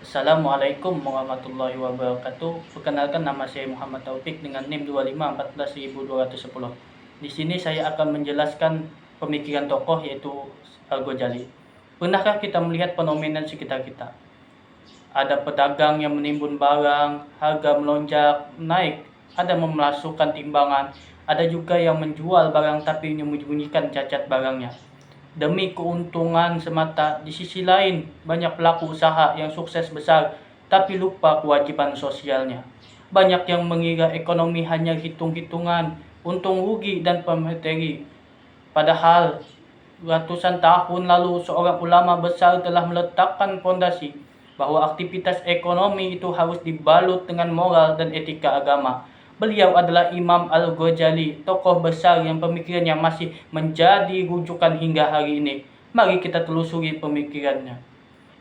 Assalamualaikum warahmatullahi wabarakatuh. Perkenalkan, nama saya Muhammad Taufik dengan NIM 2514210. Di sini saya akan menjelaskan pemikiran tokoh yaitu Al-Ghazali. Pernahkah kita melihat fenomena sekitar kita? Ada pedagang yang menimbun barang, harga melonjak, naik. Ada memasukkan timbangan, ada juga yang menjual barang tapi menyembunyikan cacat barangnya demi keuntungan semata. Di sisi lain, banyak pelaku usaha yang sukses besar tapi lupa kewajiban sosialnya. Banyak yang mengira ekonomi hanya hitung-hitungan, untung rugi dan pemateri. Padahal ratusan tahun lalu seorang ulama besar telah meletakkan fondasi bahwa aktivitas ekonomi itu harus dibalut dengan moral dan etika agama. Beliau adalah Imam Al-Ghazali, tokoh besar yang pemikirannya masih menjadi rujukan hingga hari ini. Mari kita telusuri pemikirannya.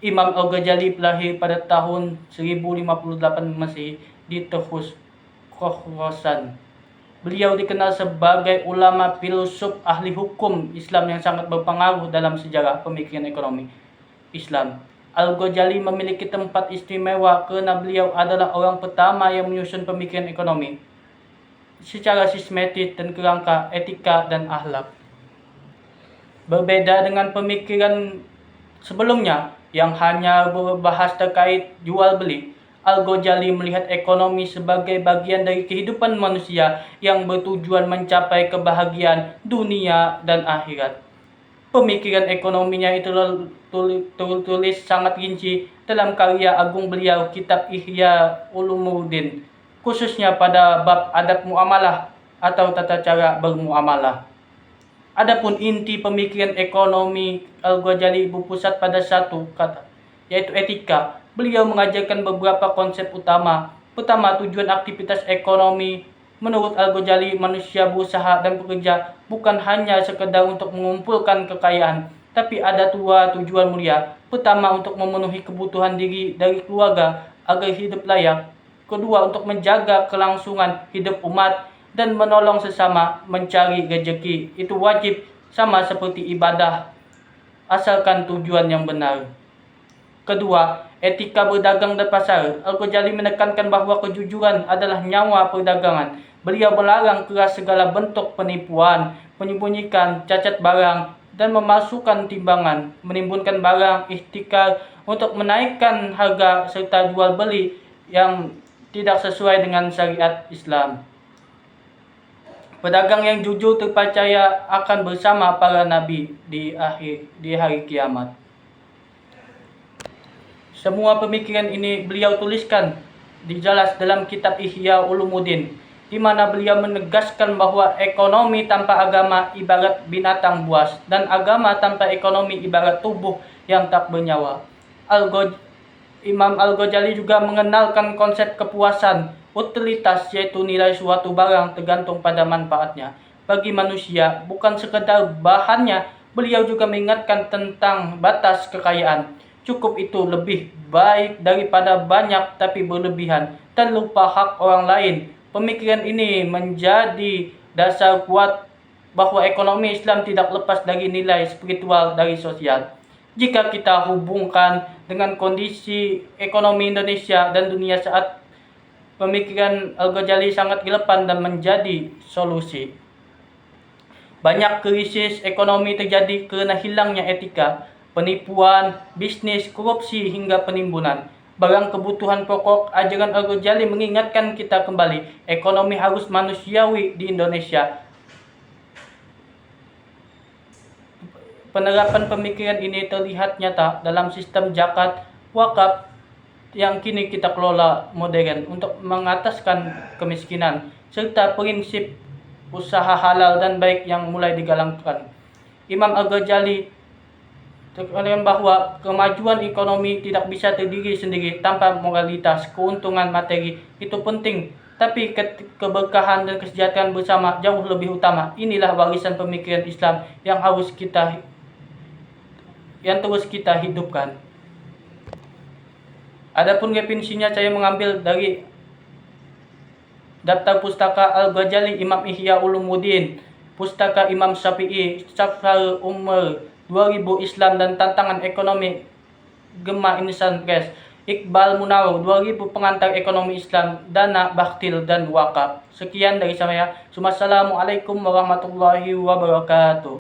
Imam Al-Ghazali lahir pada tahun 1058 Masehi di Tehus, Khorasan. Beliau dikenal sebagai ulama, filsuf, ahli hukum Islam yang sangat berpengaruh dalam sejarah pemikiran ekonomi Islam. Al-Ghazali memiliki tempat istimewa karena beliau adalah orang pertama yang menyusun pemikiran ekonomi secara sistematis dan kerangka etika dan akhlak. Berbeda dengan pemikiran sebelumnya yang hanya berbahas terkait jual beli, Al-Ghazali melihat ekonomi sebagai bagian dari kehidupan manusia yang bertujuan mencapai kebahagiaan dunia dan akhirat. Pemikiran ekonominya itu tertulis sangat rinci dalam karya agung beliau, Kitab Ihya Ulumuddin, khususnya pada bab adab muamalah atau tata cara bermuamalah. Adapun inti pemikiran ekonomi Al-Ghazali berpusat pada satu kata, yaitu etika. Beliau mengajarkan beberapa konsep utama. Pertama, tujuan aktivitas ekonomi. Menurut Al-Ghazali, manusia berusaha dan bekerja bukan hanya sekedar untuk mengumpulkan kekayaan, tapi ada dua tujuan mulia. Pertama, untuk memenuhi kebutuhan diri dari keluarga agar hidup layak. Kedua, untuk menjaga kelangsungan hidup umat dan menolong sesama mencari rezeki. Itu wajib, sama seperti ibadah, asalkan tujuan yang benar. Kedua, etika berdagang dan pasar. Al-Ghazali menekankan bahwa kejujuran adalah nyawa perdagangan. Beliau melarang keras segala bentuk penipuan, menyembunyikan cacat barang, dan memasukkan timbangan, menimbunkan barang ihtikar untuk menaikkan harga, serta jual beli yang tidak sesuai dengan syariat Islam. Pedagang yang jujur terpercaya akan bersama para nabi di hari kiamat. Semua pemikiran ini beliau tuliskan dijelas dalam kitab Ihya Ulumuddin, di mana beliau menegaskan bahwa ekonomi tanpa agama ibarat binatang buas dan agama tanpa ekonomi ibarat tubuh yang tak bernyawa. Imam Al-Ghazali juga mengenalkan konsep kepuasan, utilitas, yaitu nilai suatu barang tergantung pada manfaatnya bagi manusia, bukan sekedar bahannya. Beliau juga mengingatkan tentang batas kekayaan. Cukup itu lebih baik daripada banyak tapi berlebihan dan lupa hak orang lain. Pemikiran ini menjadi dasar kuat bahwa ekonomi Islam tidak lepas dari nilai spiritual dari sosial. Jika kita hubungkan dengan kondisi ekonomi Indonesia dan dunia saat, pemikiran Al-Ghazali sangat relevan dan menjadi solusi. Banyak krisis ekonomi terjadi karena hilangnya etika, penipuan, bisnis, korupsi hingga penimbunan barang kebutuhan pokok. Ajaran Al-Ghazali mengingatkan kita kembali, ekonomi harus manusiawi di Indonesia. Penerapan pemikiran ini terlihat nyata dalam sistem zakat wakaf yang kini kita kelola modern untuk mengataskan kemiskinan, serta prinsip usaha halal dan baik yang mulai digalakkan. Imam Al-Ghazali terkatakan bahwa kemajuan ekonomi tidak bisa terdiri sendiri tanpa moralitas. Keuntungan materi itu penting, tapi keberkahan dan kesejahteraan bersama jauh lebih utama. Inilah warisan pemikiran Islam yang terus kita hidupkan. Adapun definisinya saya mengambil dari daftar pustaka Al-Ghazali, Imam Ihya Ulumuddin, pustaka Imam Syafi'i, Safar Umar 2000, Islam dan Tantangan Ekonomi, Gema Insan Press. Iqbal Munawar, 2000 pengantar ekonomi Islam, dana, baktil, dan wakaf. Sekian dari saya. Wassalamualaikum warahmatullahi wabarakatuh.